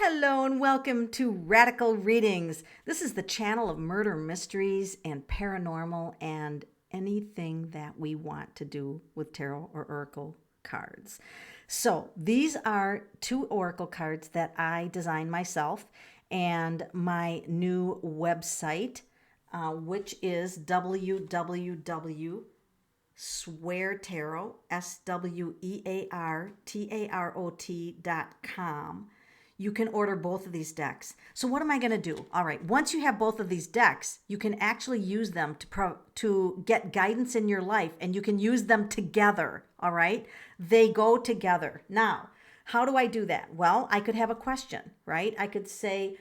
Hello and welcome to Radical Readings. This is the channel of murder mysteries and paranormal and anything that we want to do with tarot or oracle cards. So these are two oracle cards that I designed myself and my new website, which is www.sweartarot, SWEARTAROT.com. You can order both of these decks. So what am I going to do? All right, once you have both of these decks, you can actually use them to get guidance in your life, and you can use them together, all right? They go together. Now, how do I do that? Well, I could have a question, right? I could say,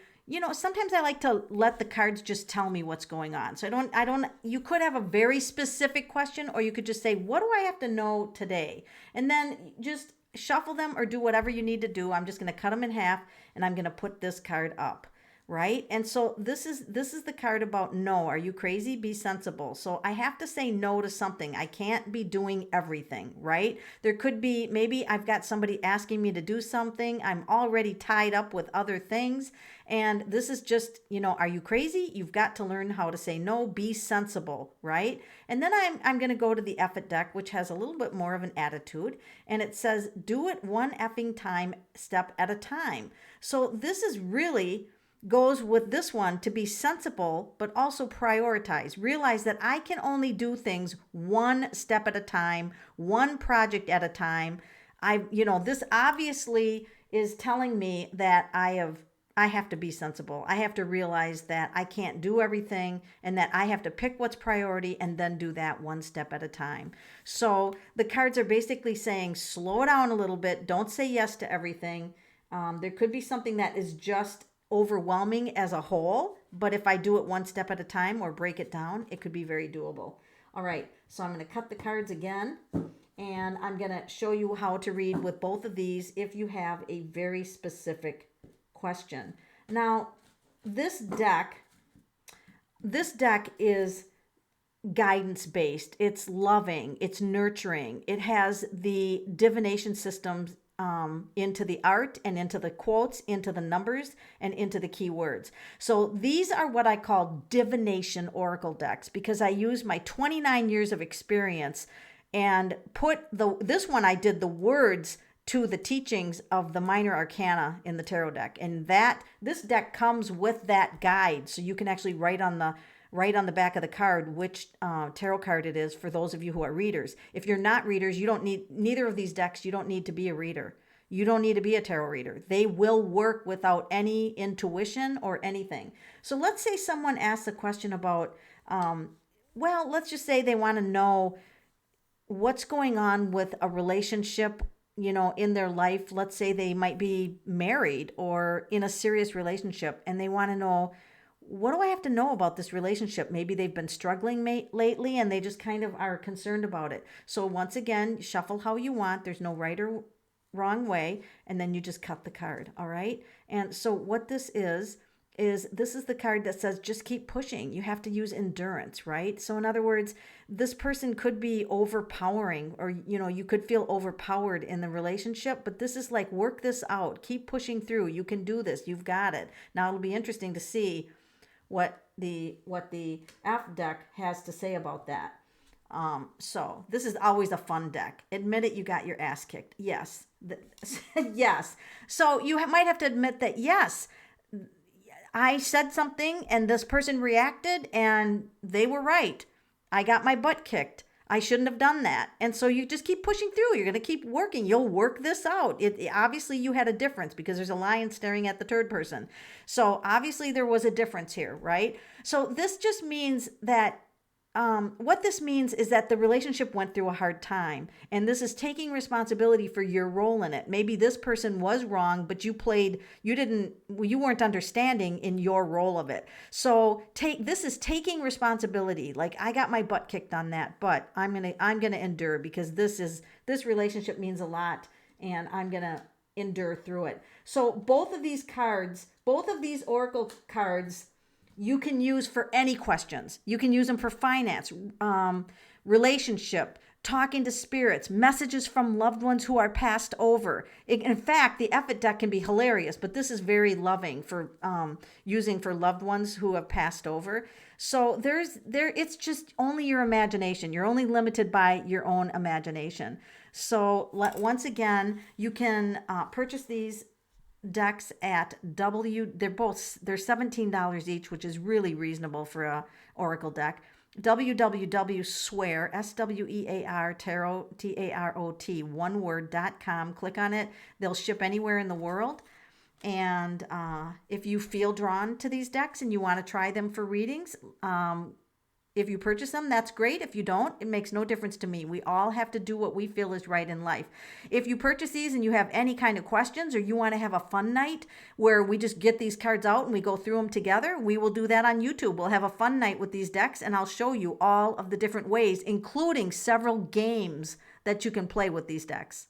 sometimes I like to let the cards just tell me what's going on. So you could have a very specific question, or you could just say, what do I have to know today? And then just shuffle them or do whatever you need to do. I'm just going to cut them in half and I'm going to put this card up, right? And so this is the card about no. Are you crazy? Be sensible. So I have to say no to something. I can't be doing everything, right? There could be, maybe I've got somebody asking me to do something. I'm already tied up with other things. And this is just, are you crazy? You've got to learn how to say no, be sensible, right? And then I'm going to go to the Effort deck, which has a little bit more of an attitude. And it says, do it one effing time, step at a time. So this is really goes with this one, to be sensible, but also prioritize. Realize that I can only do things one step at a time, one project at a time. This obviously is telling me that I have to be sensible. I have to realize that I can't do everything and that I have to pick what's priority and then do that one step at a time. So the cards are basically saying, slow down a little bit. Don't say yes to everything. There could be something that is just overwhelming as a whole, but if I do it one step at a time or break it down, it could be very doable. All right, so I'm going to cut the cards again, and I'm going to show you how to read with both of these if you have a very specific question. Now, this deck is guidance based. It's loving, it's nurturing. It has the divination systems into the art and into the quotes, into the numbers, and into the keywords. So these are what I call divination oracle decks, because I use my 29 years of experience and put this one, I did the words to the teachings of the minor arcana in the tarot deck. And this deck comes with that guide. So you can actually write on the back of the card which tarot card it is, for those of you who are readers. If you're not readers, you don't need neither of these decks. You don't need to be a reader. You don't need to be a tarot reader. They will work without any intuition or anything. So let's say someone asks a question about, let's just say they want to know what's going on with a relationship, in their life. Let's say they might be married or in a serious relationship, and they want to know, what do I have to know about this relationship? Maybe they've been struggling lately and they just kind of are concerned about it. So once again, shuffle how you want. There's no right or wrong way. And then you just cut the card. All right. And so what this is this is the card that says, just keep pushing. You have to use endurance, right? So in other words, this person could be overpowering, or, you could feel overpowered in the relationship, but this is like, work this out. Keep pushing through. You can do this. You've got it. Now it'll be interesting to see what the F deck has to say about that. So this is always a fun deck. Admit it, you got your ass kicked. Yes. Yes. So you might have to admit that, yes, I said something and this person reacted and they were right. I got my butt kicked. I shouldn't have done that. And so you just keep pushing through. You're going to keep working. You'll work this out. Obviously, you had a difference because there's a lion staring at the third person. So obviously there was a difference here, right? So this just means that what this means is that the relationship went through a hard time, and this is taking responsibility for your role in it. Maybe this person was wrong, but you weren't understanding in your role of it. So this is taking responsibility. Like, I got my butt kicked on that, but I'm gonna endure, because this relationship means a lot, and I'm gonna endure through it. So both of these oracle cards, you can use for any questions. You can use them for finance, relationship, talking to spirits, messages from loved ones who are passed over. In fact, the Effet deck can be hilarious, but this is very loving for using for loved ones who have passed over. So it's just only your imagination. You're only limited by your own imagination. So once again, you can purchase these decks at they're $17 each, which is really reasonable for a oracle deck. www.swear, SWEAR, tarot, TAROT, one word.com. Click on it. They'll ship anywhere in the world. And if you feel drawn to these decks and you want to try them for readings, if you purchase them, that's great. If you don't, it makes no difference to me. We all have to do what we feel is right in life. If you purchase these and you have any kind of questions, or you want to have a fun night where we just get these cards out and we go through them together, we will do that on YouTube. We'll have a fun night with these decks, and I'll show you all of the different ways, including several games that you can play with these decks.